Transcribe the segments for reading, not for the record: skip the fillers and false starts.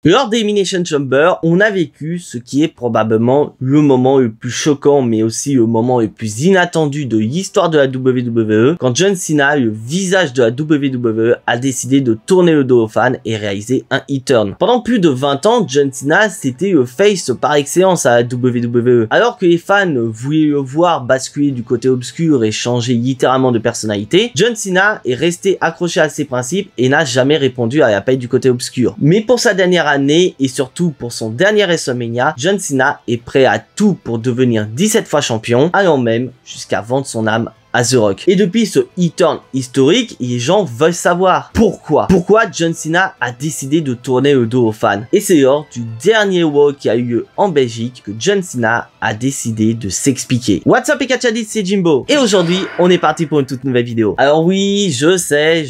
Lors d'Elimination Chamber, on a vécu ce qui est probablement le moment le plus choquant, mais aussi le moment le plus inattendu de l'histoire de la WWE, quand John Cena, le visage de la WWE, a décidé de tourner le dos aux fans et réaliser un E-turn. Pendant plus de 20 ans, John Cena, c'était le face par excellence à la WWE. Alors que les fans voulaient le voir basculer du côté obscur et changer littéralement de personnalité, John Cena est resté accroché à ses principes et n'a jamais répondu à l'appel du côté obscur. Mais pour sa dernière année et surtout pour son dernier WrestleMania, John Cena est prêt à tout pour devenir 17 fois champion, allant même jusqu'à vendre son âme à The Rock. Et depuis ce E-turn historique, les gens veulent savoir pourquoi John Cena a décidé de tourner le dos aux fans. Et c'est lors du dernier Raw qui a eu lieu en Belgique que John Cena a décidé de s'expliquer. What's up les catchadis, c'est Jimbo. Et aujourd'hui, on est parti pour une toute nouvelle vidéo. Alors oui, je sais,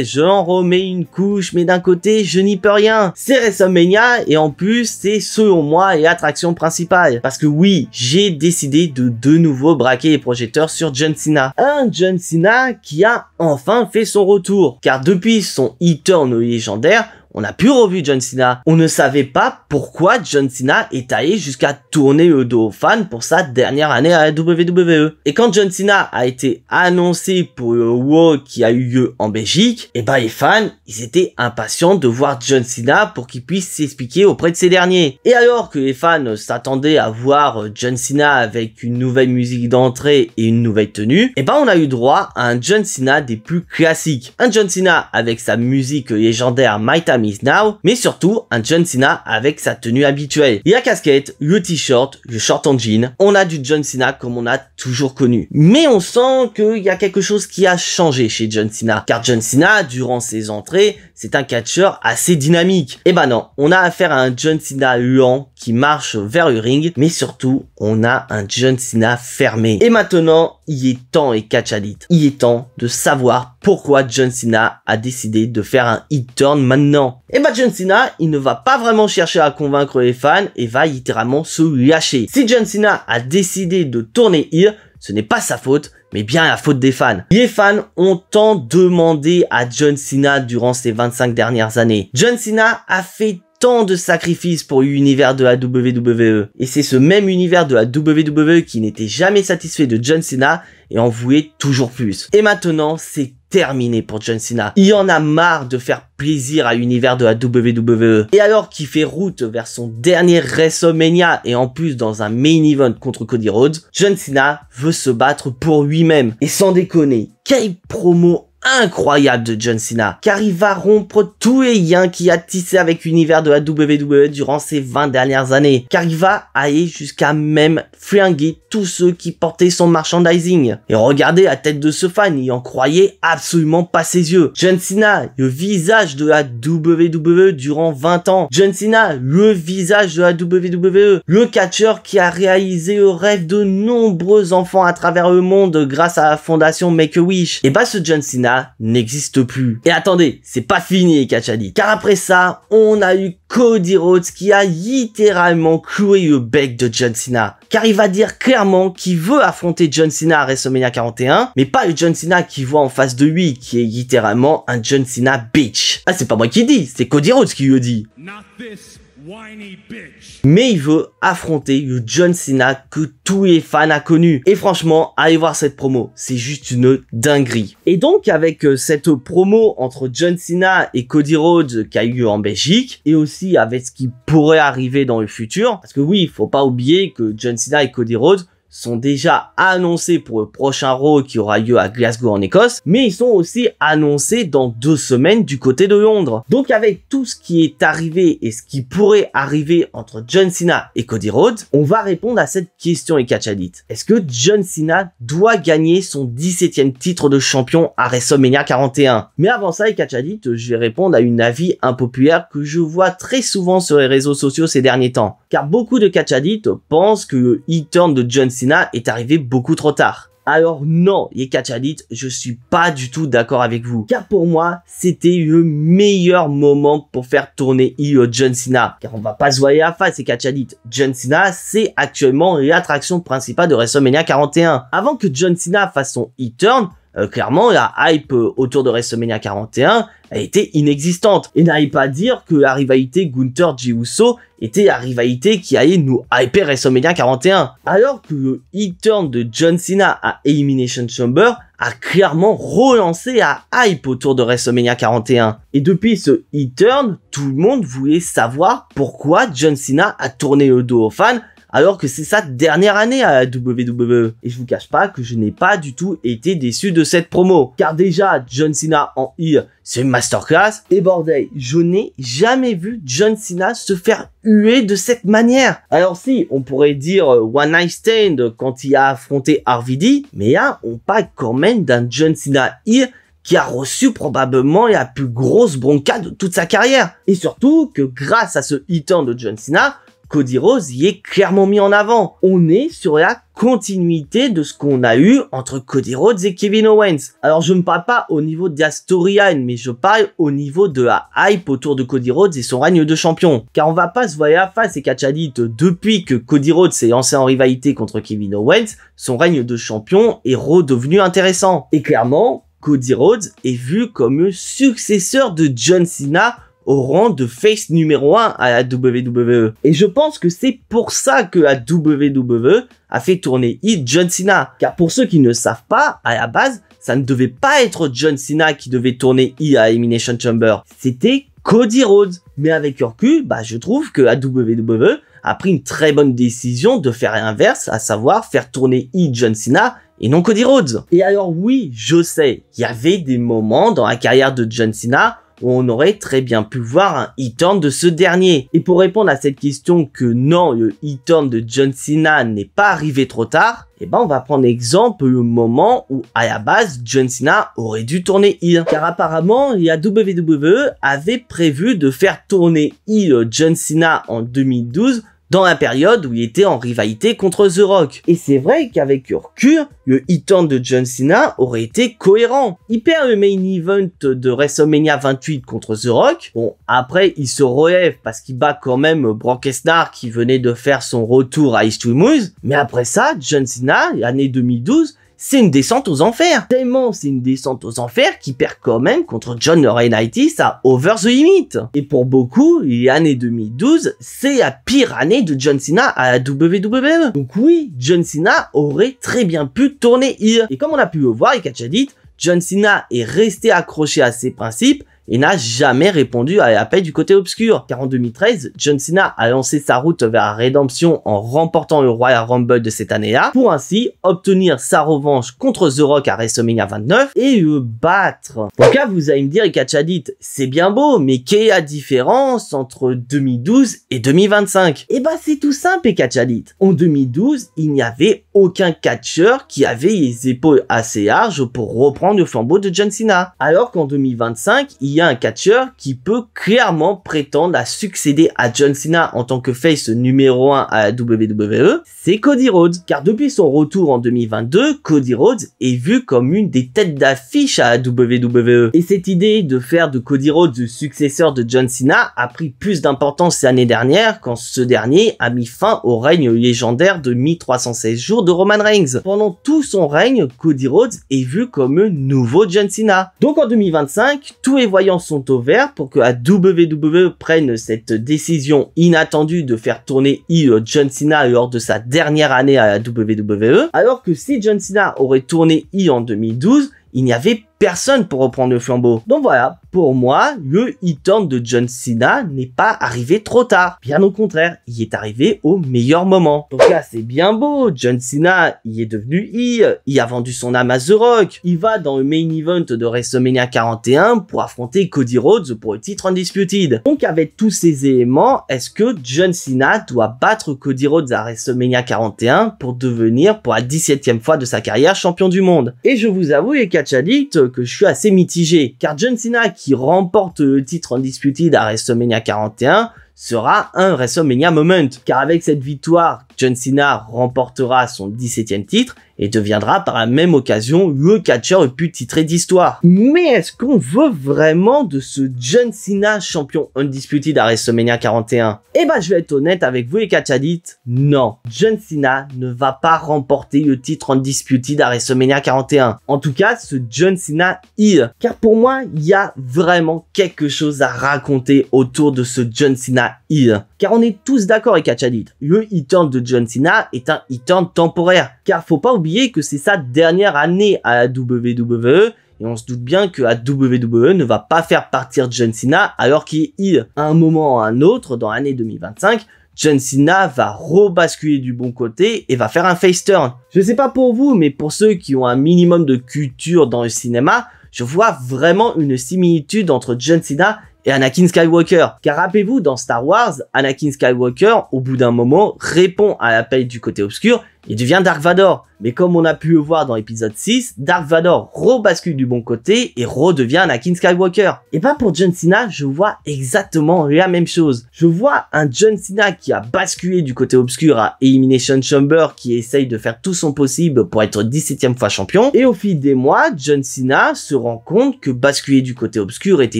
j'en remets une couche, mais d'un côté, je n'y peux rien. C'est WrestleMania et en plus, c'est selon moi l'attraction principale. Parce que oui, j'ai décidé de nouveau braquer les projecteurs sur John Cena. Un John Cena qui a enfin fait son retour. Car depuis son E-turn légendaire, on n'a plus revu John Cena. On ne savait pas pourquoi John Cena est allé jusqu'à tourner le dos aux fans pour sa dernière année à la WWE. Et quand John Cena a été annoncé pour le Raw qui a eu lieu en Belgique, et ben les fans, ils étaient impatients de voir John Cena pour qu'il puisse s'expliquer auprès de ces derniers. Et alors que les fans s'attendaient à voir John Cena avec une nouvelle musique d'entrée et une nouvelle tenue, et ben on a eu droit à un John Cena des plus classiques. Un John Cena avec sa musique légendaire My Time Is Now, mais surtout un John Cena avec sa tenue habituelle. Et la casquette, le t-shirt, le short en jean, on a du John Cena comme on a toujours connu. Mais on sent qu'il y a quelque chose qui a changé chez John Cena. Car John Cena, durant ses entrées, c'est un catcheur assez dynamique. Et ben non, on a affaire à un John Cena lent qui marche vers le ring, mais surtout, on a un John Cena fermé. Et maintenant, il est temps et catch addict. Il est temps de savoir pourquoi John Cena a décidé de faire un E-turn maintenant. Et bah John Cena, il ne va pas vraiment chercher à convaincre les fans et va littéralement se lâcher. Si John Cena a décidé de tourner heel, ce n'est pas sa faute, mais bien la faute des fans. Les fans ont tant demandé à John Cena durant ces 25 dernières années. John Cena a fait tant de sacrifices pour l'univers de la WWE. Et c'est ce même univers de la WWE qui n'était jamais satisfait de John Cena et en voulait toujours plus. Et maintenant, c'est terminé pour John Cena. Il en a marre de faire plaisir à l'univers de la WWE. Et alors qu'il fait route vers son dernier WrestleMania et en plus dans un main event contre Cody Rhodes, John Cena veut se battre pour lui-même. Et sans déconner, quelle promo incroyable de John Cena, car il va rompre tous les liens qu'il a tissés avec l'univers de la WWE durant ces 20 dernières années, car il va aller jusqu'à même flinguer tous ceux qui portaient son merchandising. Et regardez la tête de ce fan, il en croyait absolument pas ses yeux. John Cena, le visage de la WWE durant 20 ans. John Cena, le visage de la WWE, le catcheur qui a réalisé le rêve de nombreux enfants à travers le monde grâce à la fondation Make-A-Wish. Et bah ce John Cena n'existe plus. Et attendez, c'est pas fini les catchadis. Car après ça, on a eu Cody Rhodes qui a littéralement cloué le bec de John Cena. Car il va dire clairement qu'il veut affronter John Cena à WrestleMania 41, mais pas le John Cena qu'il voit en face de lui, qui est littéralement un John Cena bitch. Ah, c'est pas moi qui dis, c'est Cody Rhodes qui le dit. Not this whiny bitch. Mais il veut affronter le John Cena que tous les fans ont connu. Et franchement, allez voir cette promo, c'est juste une dinguerie. Et donc avec cette promo entre John Cena et Cody Rhodes qui a eu lieu en Belgique, et aussi avec ce qui pourrait arriver dans le futur, parce que oui, il faut pas oublier que John Cena et Cody Rhodes sont déjà annoncés pour le prochain Raw qui aura lieu à Glasgow en Écosse, mais ils sont aussi annoncés dans 2 semaines du côté de Londres. Donc avec tout ce qui est arrivé et ce qui pourrait arriver entre John Cena et Cody Rhodes, on va répondre à cette question et catch addict. Est-ce que John Cena doit gagner son 17e titre de champion à WrestleMania 41? Mais avant ça les catch addict, je vais répondre à une avis impopulaire que je vois très souvent sur les réseaux sociaux ces derniers temps. Car beaucoup de catch addicts pensent que le E-turn de John Cena est arrivé beaucoup trop tard. Alors non, les catch addicts, je suis pas du tout d'accord avec vous. Car pour moi, c'était le meilleur moment pour faire tourner heel John Cena. Car on va pas se voiler la face, les catch addicts. John Cena, c'est actuellement l'attraction principale de WrestleMania 41. Avant que John Cena fasse son E-turn, clairement la hype autour de WrestleMania 41 a été inexistante. Et n'arrive pas à dire que la rivalité Gunther-Jey Uso était la rivalité qui allait nous hyper WrestleMania 41. Alors que le heel turn de John Cena à Elimination Chamber a clairement relancé la hype autour de WrestleMania 41. Et depuis ce heel turn, tout le monde voulait savoir pourquoi John Cena a tourné le dos aux fans alors que c'est sa dernière année à la WWE. Et je vous cache pas que je n'ai pas du tout été déçu de cette promo. Car déjà, John Cena en heel, c'est une masterclass. Et bordel, je n'ai jamais vu John Cena se faire huer de cette manière. Alors si, on pourrait dire One Night Stand quand il a affronté RVD, mais là, on parle quand même d'un John Cena heel qui a reçu probablement la plus grosse bronca de toute sa carrière. Et surtout que grâce à ce hit turn de John Cena, Cody Rhodes y est clairement mis en avant. On est sur la continuité de ce qu'on a eu entre Cody Rhodes et Kevin Owens. Alors je ne parle pas au niveau de la storyline, mais je parle au niveau de la hype autour de Cody Rhodes et son règne de champion. Car on va pas se voir à la face, et Catch Addict, depuis que Cody Rhodes s'est lancé en rivalité contre Kevin Owens, son règne de champion est redevenu intéressant. Et clairement, Cody Rhodes est vu comme le successeur de John Cena au rang de face numéro 1 à la WWE. Et je pense que c'est pour ça que la WWE a fait tourner heel John Cena. Car pour ceux qui ne savent pas, à la base, ça ne devait pas être John Cena qui devait tourner heel à Elimination Chamber. C'était Cody Rhodes. Mais avec le recul, je trouve que la WWE a pris une très bonne décision de faire l'inverse, à savoir faire tourner heel John Cena et non Cody Rhodes. Et alors oui, je sais, il y avait des moments dans la carrière de John Cena où on aurait très bien pu voir un heel turn de ce dernier. Et pour répondre à cette question que non, le heel turn de John Cena n'est pas arrivé trop tard, on va prendre exemple le moment où à la base John Cena aurait dû tourner heel. Car apparemment, la WWE avait prévu de faire tourner heel John Cena en 2012 dans la période où il était en rivalité contre The Rock. Et c'est vrai qu'avec le recul, le heel turn de John Cena aurait été cohérent. Il perd le main event de WrestleMania 28 contre The Rock. Bon, après, il se relève parce qu'il bat quand même Brock Lesnar qui venait de faire son retour à Extreme Rules. Mais après ça, John Cena, l'année 2012, c'est une descente aux enfers. Tellement c'est une descente aux enfers qu'il perd quand même contre John Laurinaitis à Over the Limit. Et pour beaucoup, l'année 2012, c'est la pire année de John Cena à la WWE. Donc oui, John Cena aurait très bien pu tourner heel. Et comme on a pu le voir, et Catch Addict, John Cena est resté accroché à ses principes et n'a jamais répondu à l'appel du côté obscur. Car en 2013, John Cena a lancé sa route vers la rédemption en remportant le Royal Rumble de cette année-là, pour ainsi obtenir sa revanche contre The Rock à WrestleMania 29 et le battre. Donc là, vous allez me dire, et Catch Addict, c'est bien beau, mais quelle est la différence entre 2012 et 2025? C'est tout simple, et Catch Addict. En 2012, il n'y avait aucun catcheur qui avait les épaules assez larges pour reprendre le flambeau de John Cena. Alors qu'en 2025, il y a un catcheur qui peut clairement prétendre à succéder à John Cena en tant que face numéro 1 à la WWE, c'est Cody Rhodes. Car depuis son retour en 2022, Cody Rhodes est vu comme une des têtes d'affiche à la WWE. Et cette idée de faire de Cody Rhodes le successeur de John Cena a pris plus d'importance l'année dernière quand ce dernier a mis fin au règne légendaire de 1316 jours de Roman Reigns. Pendant tout son règne, Cody Rhodes est vu comme un nouveau John Cena. Donc en 2025, tous les voyants sont au vert pour que la WWE prenne cette décision inattendue de faire tourner heel John Cena lors de sa dernière année à la WWE, alors que si John Cena aurait tourné heel en 2012, il n'y avait personne pour reprendre le flambeau. Donc voilà, pour moi, le heel turn de John Cena n'est pas arrivé trop tard. Bien au contraire, il est arrivé au meilleur moment. Donc là, c'est bien beau. John Cena, il est devenu heel. Il a vendu son âme à The Rock. Il va dans le main event de WrestleMania 41 pour affronter Cody Rhodes pour le titre Undisputed. Donc avec tous ces éléments, est-ce que John Cena doit battre Cody Rhodes à WrestleMania 41 pour devenir pour la 17e fois de sa carrière champion du monde? Et je vous avoue, et Catch Addict, que je suis assez mitigé, car John Cena qui remporte le titre Undisputed à WrestleMania 41 sera un WrestleMania moment, car avec cette victoire, John Cena remportera son 17e titre et deviendra par la même occasion le catcheur le plus titré d'histoire. Mais est-ce qu'on veut vraiment de ce John Cena champion undisputed à WrestleMania 41? Eh ben, je vais être honnête avec vous les catch addicts, non. John Cena ne va pas remporter le titre undisputed à WrestleMania 41. En tout cas, ce John Cena heel. Car pour moi, il y a vraiment quelque chose à raconter autour de ce John Cena heel. Car on est tous d'accord les catch addicts. Le heel turn de John Cena est un heel turn temporaire. Car faut pas oublier que c'est sa dernière année à la WWE et on se doute bien que la WWE ne va pas faire partir John Cena alors qu'il est heel. À un moment ou à un autre, dans l'année 2025, John Cena va rebasculer du bon côté et va faire un face turn. Je sais pas pour vous, mais pour ceux qui ont un minimum de culture dans le cinéma, je vois vraiment une similitude entre John Cena et Anakin Skywalker. Car rappelez-vous, dans Star Wars, Anakin Skywalker, au bout d'un moment, répond à l'appel du côté obscur et devient Dark Vador. Mais comme on a pu le voir dans l'épisode 6, Dark Vador rebascule du bon côté et redevient Anakin Skywalker. Et ben pour John Cena, je vois exactement la même chose. Je vois un John Cena qui a basculé du côté obscur à Elimination Chamber, qui essaye de faire tout son possible pour être 17e fois champion. Et au fil des mois, John Cena se rend compte que basculer du côté obscur était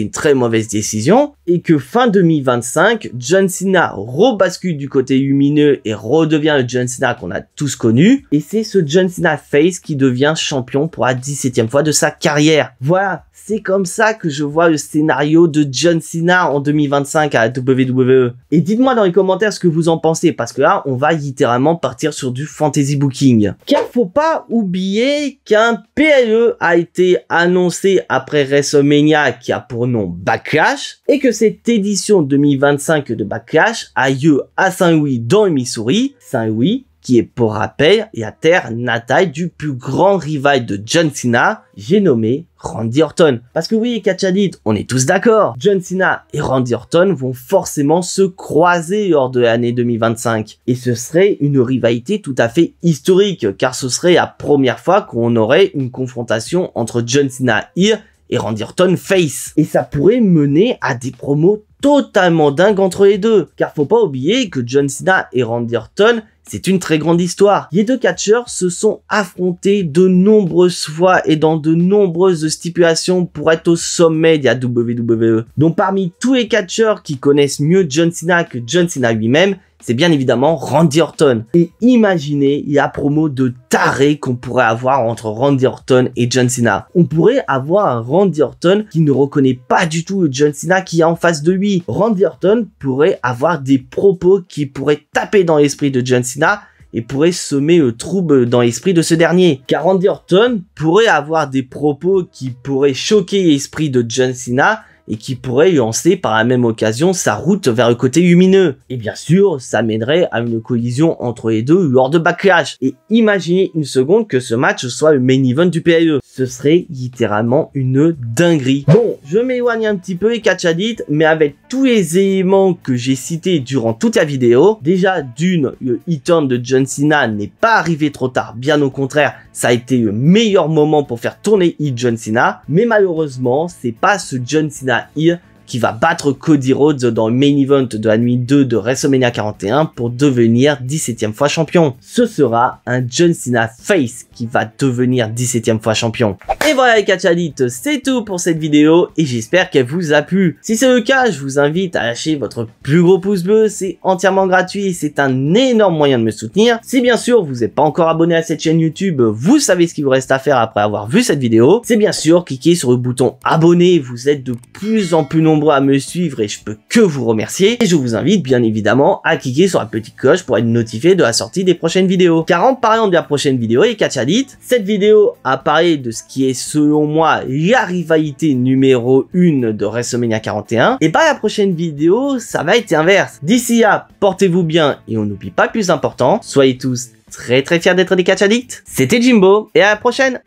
une très mauvaise décision et que fin 2025, John Cena rebascule du côté lumineux et redevient le John Cena qu'on a tous connu. Et c'est ce John Cena face qui devient champion pour la 17e fois de sa carrière. Voilà, c'est comme ça que je vois le scénario de John Cena en 2025 à la WWE. Et dites-moi dans les commentaires ce que vous en pensez, parce que là, on va littéralement partir sur du fantasy booking. Car faut pas oublier qu'un PLE a été annoncé après WrestleMania qui a pour nom Backlash, et que cette édition 2025 de Backlash a lieu à Saint-Louis dans le Missouri. Saint-Louis qui est pour rappel la terre natale du plus grand rival de John Cena, j'ai nommé Randy Orton. Parce que oui, catch addicts, on est tous d'accord, John Cena et Randy Orton vont forcément se croiser lors de l'année 2025. Et ce serait une rivalité tout à fait historique, car ce serait la première fois qu'on aurait une confrontation entre John Cena heel et Randy Orton face. Et ça pourrait mener à des promos totalement dingues entre les deux. Car faut pas oublier que John Cena et Randy Orton, c'est une très grande histoire. Les deux catcheurs se sont affrontés de nombreuses fois et dans de nombreuses stipulations pour être au sommet de la WWE. Donc parmi tous les catcheurs qui connaissent mieux John Cena que John Cena lui-même, c'est bien évidemment Randy Orton. Et imaginez la promo de taré qu'on pourrait avoir entre Randy Orton et John Cena. On pourrait avoir un Randy Orton qui ne reconnaît pas du tout le John Cena qui est en face de lui. Randy Orton pourrait avoir des propos qui pourraient taper dans l'esprit de John Cena et pourrait semer le trouble dans l'esprit de ce dernier. Car Randy Orton pourrait avoir des propos qui pourraient choquer l'esprit de John Cena et qui pourrait lancer par la même occasion sa route vers le côté lumineux. Et bien sûr, ça mènerait à une collision entre les deux lors de Backlash. Et imaginez une seconde que ce match soit le main event du PLE. Ce serait littéralement une dinguerie. Bon, je m'éloigne un petit peu les catch addicts, mais avec tous les éléments que j'ai cités durant toute la vidéo, déjà d'une, le hit turn de John Cena n'est pas arrivé trop tard, bien au contraire, ça a été le meilleur moment pour faire tourner John Cena, mais malheureusement, c'est pas ce John Cena heel qui va battre Cody Rhodes dans le main event de la nuit 2 de WrestleMania 41 pour devenir 17e fois champion. Ce sera un John Cena face qui va devenir 17e fois champion. Et voilà les catch addicts, c'est tout pour cette vidéo et j'espère qu'elle vous a plu. Si c'est le cas, je vous invite à lâcher votre plus gros pouce bleu, c'est entièrement gratuit et c'est un énorme moyen de me soutenir. Si bien sûr vous n'êtes pas encore abonné à cette chaîne YouTube, vous savez ce qu'il vous reste à faire après avoir vu cette vidéo. C'est bien sûr cliquer sur le bouton abonner, vous êtes de plus en plus nombreux à me suivre et je peux que vous remercier. Et je vous invite bien évidemment à cliquer sur la petite cloche pour être notifié de la sortie des prochaines vidéos. Car en parlant de la prochaine vidéo, les catch addicts, cette vidéo a parlé de ce qui est selon moi la rivalité numéro 1 de WrestleMania 41. Et bah la prochaine vidéo, ça va être l'inverse. D'ici là, portez-vous bien et on n'oublie pas le plus important, soyez tous très fiers d'être des catch addicts. C'était Jimbo et à la prochaine.